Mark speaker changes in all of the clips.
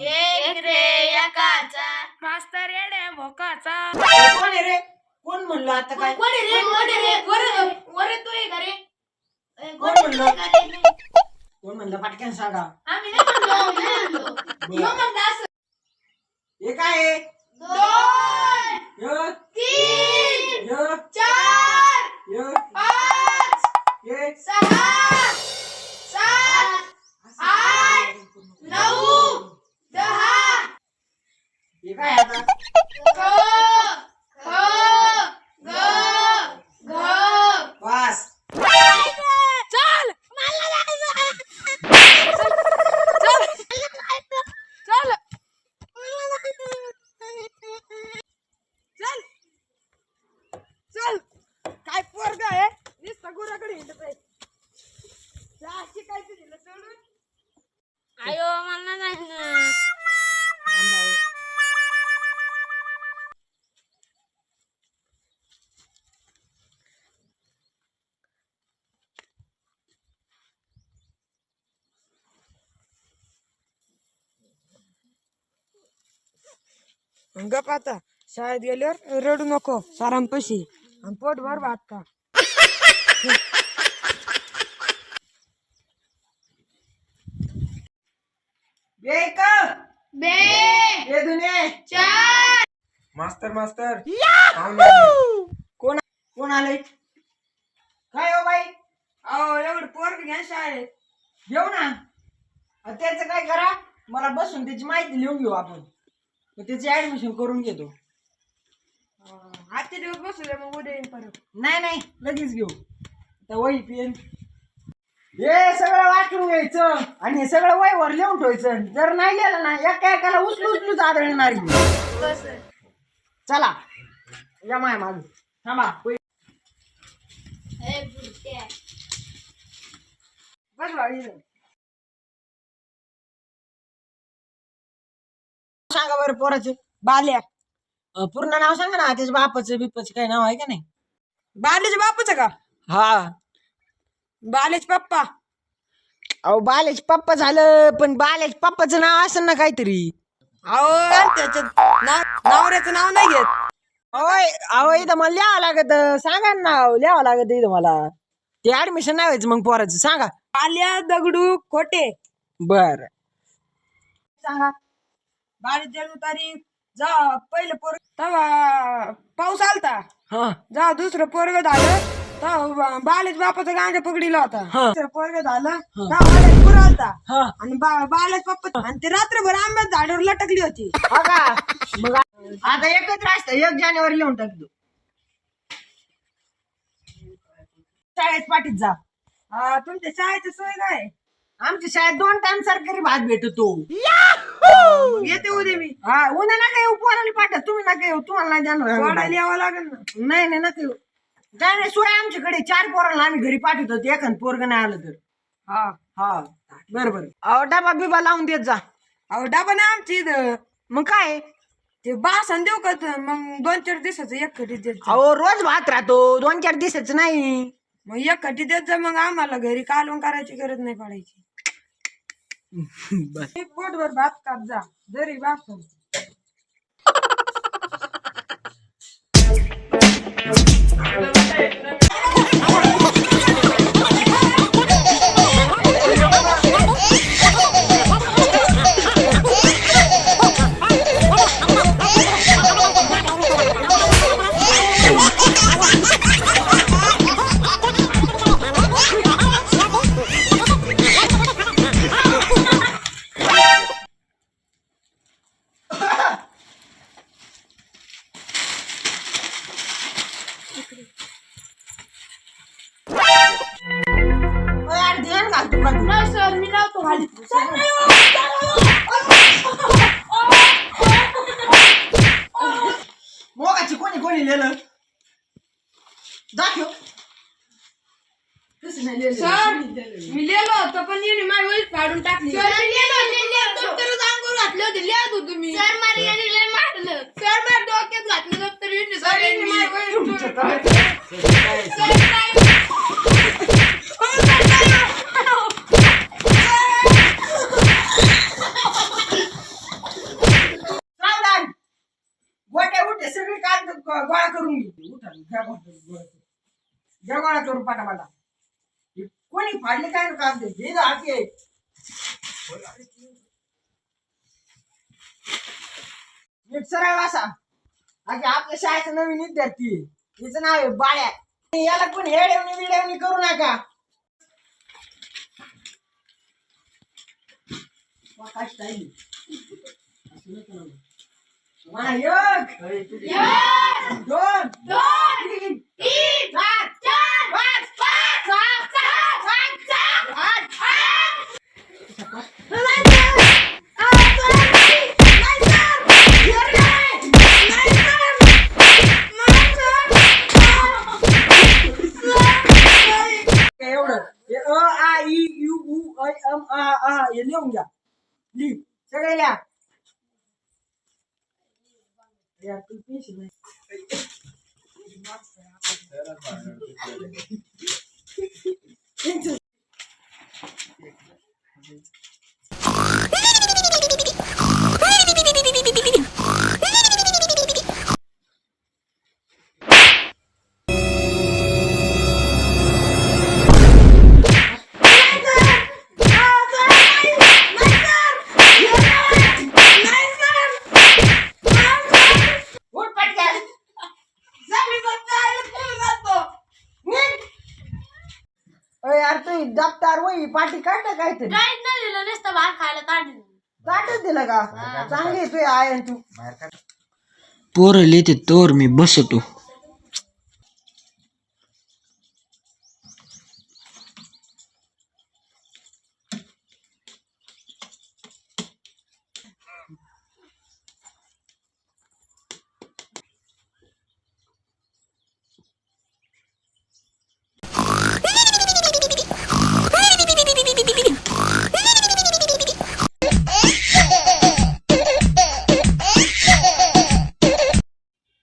Speaker 1: एक रे एकाचा
Speaker 2: मास्तर येडे भोकाचा.
Speaker 3: कोण आहे रे? कोण म्हणलं आता काय?
Speaker 1: कोण आहे रे वर तू आहे का रे?
Speaker 3: कोण म्हणलं? कोण म्हणलं पटकन सांगा.
Speaker 1: आम्ही नाही म्हणलो. ह्यो म्हणला असं.
Speaker 3: हे काय आहे?
Speaker 1: 2
Speaker 3: य,
Speaker 1: 3
Speaker 3: य,
Speaker 1: 4
Speaker 3: य,
Speaker 1: 5
Speaker 3: ये.
Speaker 1: 6 7 8 9 10
Speaker 3: हे काय आता?
Speaker 1: क ख ग घ
Speaker 3: बस.
Speaker 2: चल चल चल चल. काय पोरग आहे नुसतं गुराकडे हिंडत आहे. शिकायचं दिलं सोडून.
Speaker 1: आयो मला नाही ना.
Speaker 2: गप आता शाळेत गेल्यावर रडू नको सारांपाशी आणि पोटभर भात का.
Speaker 3: ये का?
Speaker 1: बे
Speaker 3: ये दुने.
Speaker 1: 4
Speaker 3: मास्तर मास्तर. कोण कोण आले? काय हो बाई?
Speaker 2: अहो एवढं पोरग घ्या शाळेत.
Speaker 3: घेऊ ना. त्याचं काय करा, मला बसून त्याची माहिती लिहून घेऊ आपण. मग त्याची ऍडमिशन करून घेतो.
Speaker 2: आजचे दिवस बसू दे मग उद्या येईन परत.
Speaker 3: नाही नाही लगेच घेऊ. तर वही पेन हे सगळं वाचून घ्यायचं आणि हे सगळं वहीवर लिहून ठेवायचं. जर नाही लिहिलं ना एका एकाला उचलू उचलूच आदळणार. चला या माय माग थांबा. बस वाढी सांगा बरं पोराचे.
Speaker 2: बाल्या
Speaker 3: पूर्ण नाव सांगा ना. त्याच्या बापाचं बिप्पाचं काही नाव आहे का नाही?
Speaker 2: बाल्याच्या बापूचं का?
Speaker 3: हा.
Speaker 2: बाल्याचे पप्पा.
Speaker 3: अहो बालेच पप्पा झालं पण बालेच पप्पाचं नाव असेल ना काहीतरी.
Speaker 2: अहो त्याच्यात नवऱ्याचं नाव नाही घेत.
Speaker 3: अहो इथं मला लिहावं लागत. सांगा ना नाव लिहावं लागत इथं मला. ते ऍडमिशन नाही व्हायचं मग पोराचं. सांगा.
Speaker 2: बाल्या दगडू खोटे.
Speaker 3: बर सांगा.
Speaker 2: बालीच जन्म तारीख जा पहिलं पोरग तेव्हा पाऊस आलता.
Speaker 3: हा
Speaker 2: जा दुसरं पोरग झालं तेव्हा बालेच बापाचा गांजा पकडीला होता.
Speaker 3: हा.
Speaker 2: दुसरं पोरग झालं तेव्हा बालेच पूर आलता.
Speaker 3: हा
Speaker 2: आणि बालेच पप्पा आणि ते रात्रभर आंब्यात झाडावर लटकली होती.
Speaker 3: हा का? मग आता एकत्र असतं. 1 जानेवारी लिहून टाकतो. शाळेत पाठीत जा.
Speaker 2: तुमच्या शाळेची सोय काय?
Speaker 3: आमच्या शाळेत 2 टाइम सरकारी भात भेटतो.
Speaker 2: मग येते उद्या मी.
Speaker 3: हा उन्हा नका येऊ. पोराला पाठत. तुम्ही नका येऊ. तुम्हाला नाही जाणार.
Speaker 2: वाढायला यावं लागेल ना.
Speaker 3: नाही नाही नका येऊ. काय नाही सोय आमच्याकडे. 4 पोरांना आम्ही घरी पाठवतो. एखाद पोरग नाही आलं तर.
Speaker 2: हा
Speaker 3: हा बरोबर. अहो डबा बिबा लावून देत जा.
Speaker 2: अहो डबा नाही आमची इथं.
Speaker 3: मग काय?
Speaker 2: ते बासन देऊ का मग 2-4 दिवसाचं एक खटी देत जा.
Speaker 3: अहो रोज भात राहतो. 2-4 दिवसाच नाही.
Speaker 2: मग एक खटी देत जा मग आम्हाला घरी कालवण करायची गरज नाही पडायची.
Speaker 3: बस.
Speaker 2: एक पोटभर भात काप जा जरी बासन.
Speaker 3: यार ध्यान घालतो का तू?
Speaker 1: नाही सर मी लावतो खाली.
Speaker 3: मोगाची कोणी कोणी लिहिलं दाखव. कसं नाही लिहिलं?
Speaker 2: सर मी लिहिलं होतं पण हिने माझी वही फाडून टाकली.
Speaker 1: सर मी दप्तरच अंगावर घातले होते. लिहत होतो मी. सर मला याने लय मारलं. सर माझ्या डोक्यात घातलं दप्तर हिने. सर हिने माझी वही सर नाही.
Speaker 3: उठे सगळे कागद गोळा करून घे. उठा घ्या गोळा करून पाठापाठा. कोणी फाडले काय कागद हे हाती आहे. नीट सरळ वासा. आपल्या शाळेचं नवीन विद्यार्थी आहे. हिचं नाव आहे बाळ्या. याला पण हेडवणी बिडवणी करू नका. एक 2 3 4 5 6 7 एवढं अ आ इ यू उ ऐ अम आ हे लिहून घ्या. लिह सगळे लिहा. यार तू दप्तर वही पाठी काढ ना काहीतरी.
Speaker 1: काहीच नाही दिलं नुसतं भात खायला ताटलं.
Speaker 3: ताटच दिलं का चांगली तू आहे तू. पोरं लिहिते तोर मी बसतो.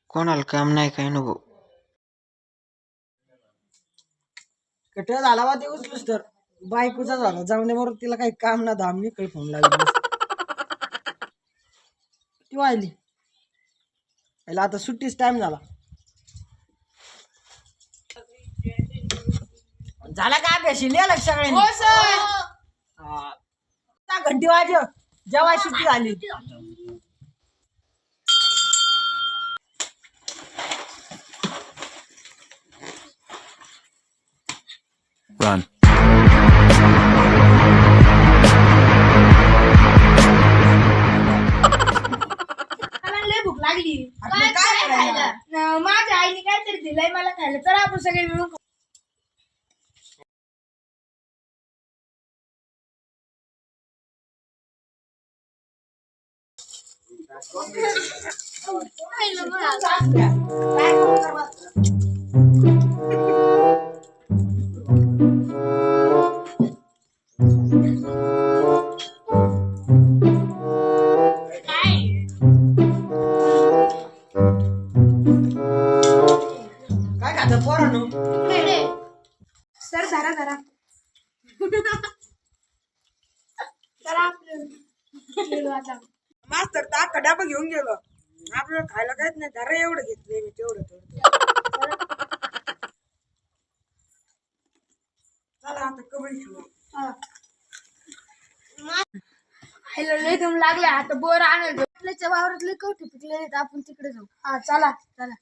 Speaker 3: कोणाला काम नाही काय नको. कट झाला वा ते उचलूस तर बायकोचा झाला जाऊन बरोबर तिला काही काम ना धाम मी काही फोन लागली ती वाहिली. आता सुट्टीच टाइम झाला. झाला का अभ्यास लिहिला सगळ्यांनी.
Speaker 1: हो सर.
Speaker 3: घंटी वाजव जेव्हा सुट्टी झाली.
Speaker 4: Run.
Speaker 1: लय भूक लागली.
Speaker 3: काय खायला?
Speaker 1: माझ्या आईने काहीतरी दिलंय मला खायला. चला आपण सगळे मिळून
Speaker 3: काय खातं पोरांनो.
Speaker 1: सर धरा धरा. चला आपलं
Speaker 2: मास्तर तर डबा घेऊन गेलो. आपल्याला खायला काहीच नाही. धरा एवढं घेतलंय मी तेवढं. चला आता कबड्डी खेळू.
Speaker 1: खायला लय दम लागला. आता बोर आणायचं. आपल्याच्या वावरातले कवठे पिकले आहेत. आपण तिकडे जाऊ. हा चला चला.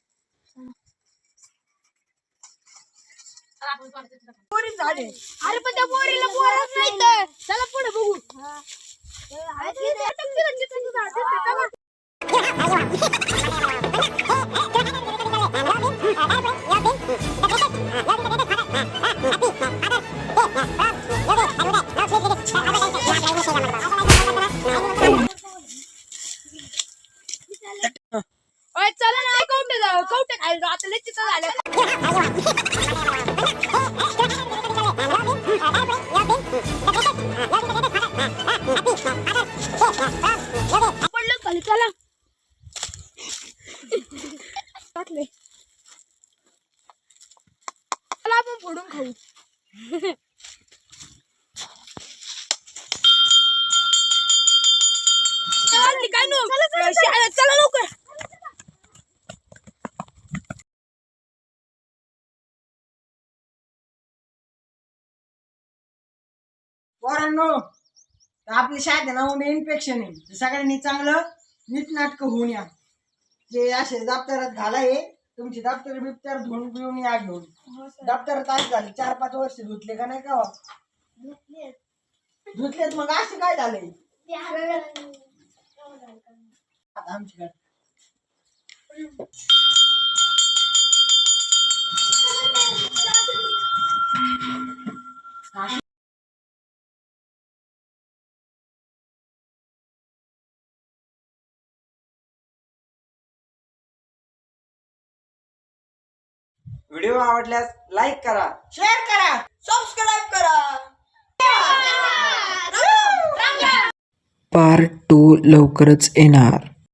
Speaker 2: पोरी झाले.
Speaker 1: अरे पण त्या बोरीला बोरच नाही तर. चला पुढे बघू. चला ना कवठे जाऊ. कवठे खायला आता लय चित्र झालं. पडलं खाली. चला चला आपण फोडून खाऊ. काय नो चला लवकर.
Speaker 3: पोरांनो आपल्या शाळेत ना उद्या इन्फेक्शन आहे तर सगळ्यांनी चांगलं नीटनाटकं होऊन या. जे असे दप्तरात घालाय तुमची दप्तर बिप्तर धुवून पिऊन या घेऊन. दप्तर तास झाले 4-5 वर्ष धुतले का नाही का धुतलेत मग असे काय झालंय आता आमच्याकडे व्हिडिओ आवडल्यास लाईक करा, शेअर करा, सबस्क्राईब करा.
Speaker 2: पार्ट 2 लवकरच येणार.